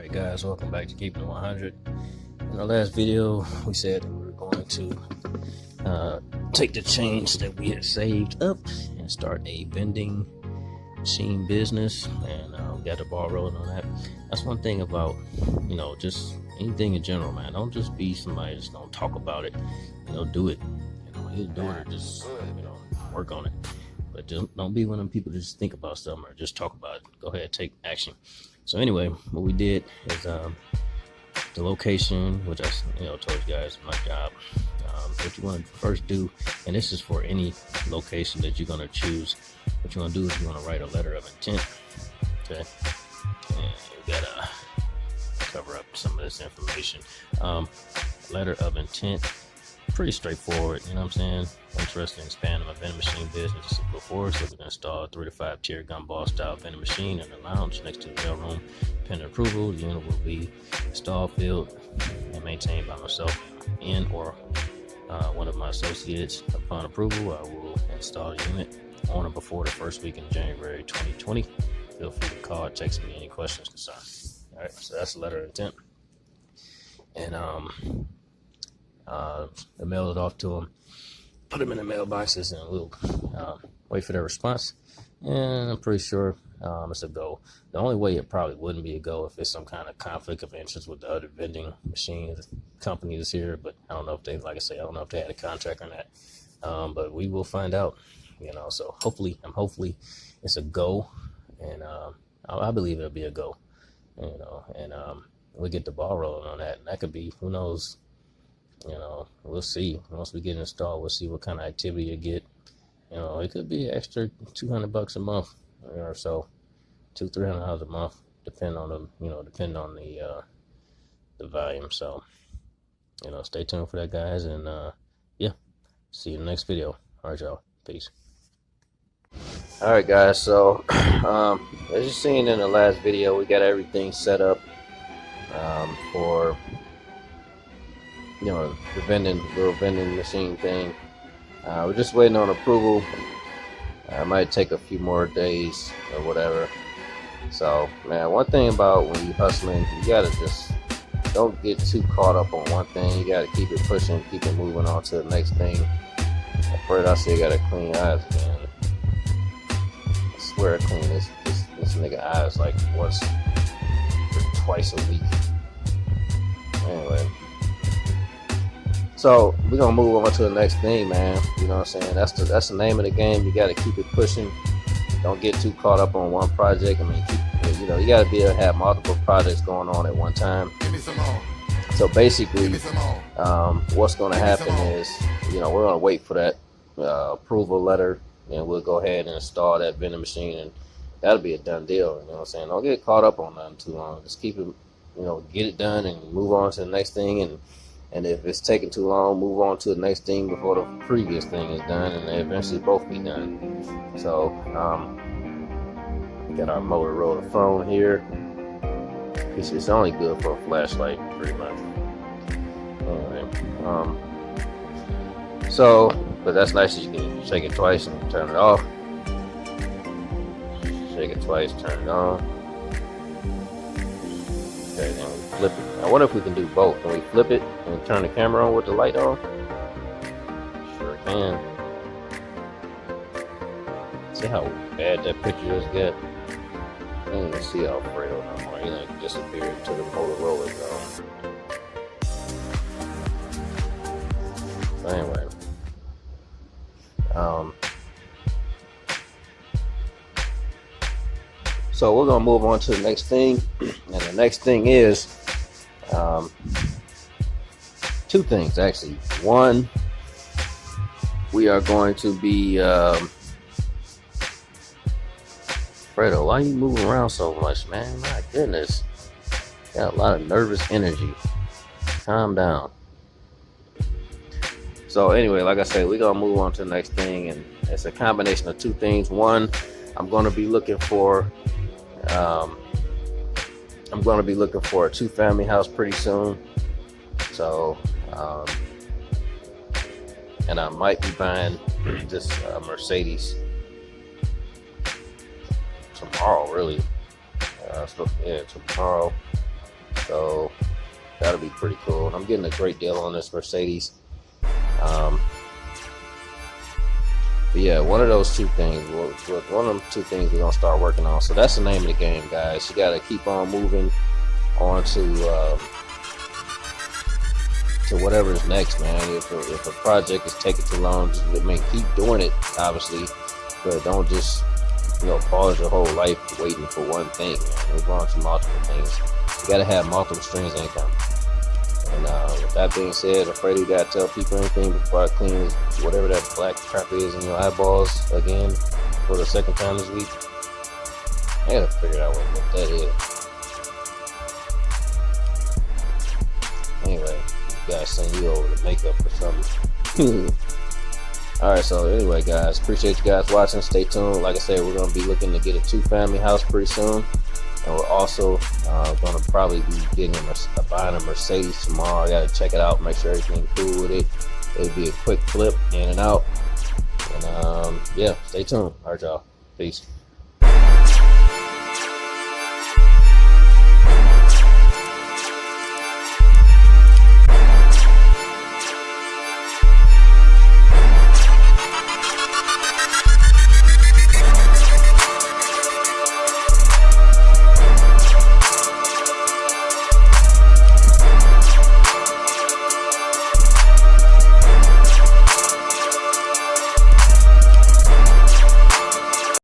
Alright guys, welcome back to Keeping It 100. In our last video, we said that we were going to take the change that we had saved up and start a vending machine business, and we got the ball rolling on that. That's one thing about, just anything in general, man. Don't just be somebody just don't talk about it, do it. Either do it or just, work on it. But just don't be one of them people that just think about something or just talk about it. Go ahead, take action. So anyway, what we did is the location, which I told you guys my job. What you want to first do, and this is for any location that you're going to choose. What you want to do is you want to write a letter of intent. Okay, and you gotta cover up some of this information. Letter of intent. Pretty straightforward, you know what I'm saying? Interested in expanding my vending machine business. Before it's looking to install a 3 to 5 tier gumball style vending machine in the lounge next to the mailroom. Pending approval, the unit will be installed, filled, and maintained by myself and or one of my associates. Upon approval, I will install the unit on or before the first week in January 2020. Feel free to call or text me any questions, concerns. All right, so that's the letter of intent. And mail it off to them, put them in the mailboxes, and we'll wait for their response. And I'm pretty sure it's a go. The only way it probably wouldn't be a go if it's some kind of conflict of interest with the other vending machines companies here. But I don't know if they, like I say, I don't know if they had a contract or not. But we will find out. So hopefully it's a go, and I believe it'll be a go. And we get the ball rolling on that, and that could be, who knows. We'll see. Once we get installed, we'll see what kind of activity you get. It could be an extra $200 a month or so, $200-300 a month, depending on the volume. So, stay tuned for that, guys, and yeah, see you in the next video. All right, y'all. Peace. All right, guys. So, as you seen in the last video, we got everything set up for the little vending machine thing. We're just waiting on approval. It might take a few more days or whatever. So, man, one thing about when you hustling, you gotta just don't get too caught up on one thing. You gotta keep it pushing, keep it moving on to the next thing. At first, I say you gotta clean your eyes, man. I swear I clean this nigga eyes like once or twice a week. Anyway. So we're gonna move on to the next thing, man. You know what I'm saying? That's the name of the game. You gotta keep it pushing. Don't get too caught up on one project. I mean, you gotta be able to have multiple projects going on at one time. Give me some more. So basically, Give me some more. what's gonna happen is, we're gonna wait for that approval letter, and we'll go ahead and install that vending machine, and that'll be a done deal. You know what I'm saying? Don't get caught up on nothing too long. Just keep it, get it done and move on to the next thing. And if it's taking too long, move on to the next thing before the previous thing is done, and they eventually both be done. So, got our Motorola phone here. It's only good for a flashlight, pretty much. Anyway, but that's nice that you can shake it twice and turn it off. Shake it twice, turn it on. Okay, then we flip it. I wonder if we can do both. Can we flip it and turn the camera on with the light on? Sure can. See how bad that picture just got? I don't even see Alfredo no more. He like disappeared to the Motorola zone. So anyway. So we're gonna move on to the next thing. And the next thing is two things, actually. One, we are going to be Fredo, why are you moving around so much, man? My goodness, got a lot of nervous energy. Calm down. So anyway, like I said, we're gonna move on to the next thing, and it's a combination of two things. One, I'm going to be looking for a 2-family house pretty soon. So, and I might be buying this Mercedes tomorrow, really. So yeah, tomorrow. So that'll be pretty cool. And I'm getting a great deal on this Mercedes. But yeah, one of those two things, one of them two things we're gonna start working on. So that's the name of the game, guys. You gotta keep on moving on to whatever is next, man. If a project is taking too long, just keep doing it, obviously, but don't just pause your whole life waiting for one thing. Move on to multiple things. You gotta have multiple streams of income. And with that being said, I'm afraid you gotta tell people anything before I clean whatever that black crap is in your eyeballs again for the second time this week. I gotta figure out what that is. Anyway, gotta send you over the makeup or something. Alright, so anyway, guys, appreciate you guys watching. Stay tuned. Like I said, we're gonna be looking to get a 2-family house pretty soon. And we're also going to probably be buying a Mercedes tomorrow. I got to check it out, make sure everything's cool with it. It'll be a quick flip in and out. And yeah, stay tuned. All right, y'all. Peace.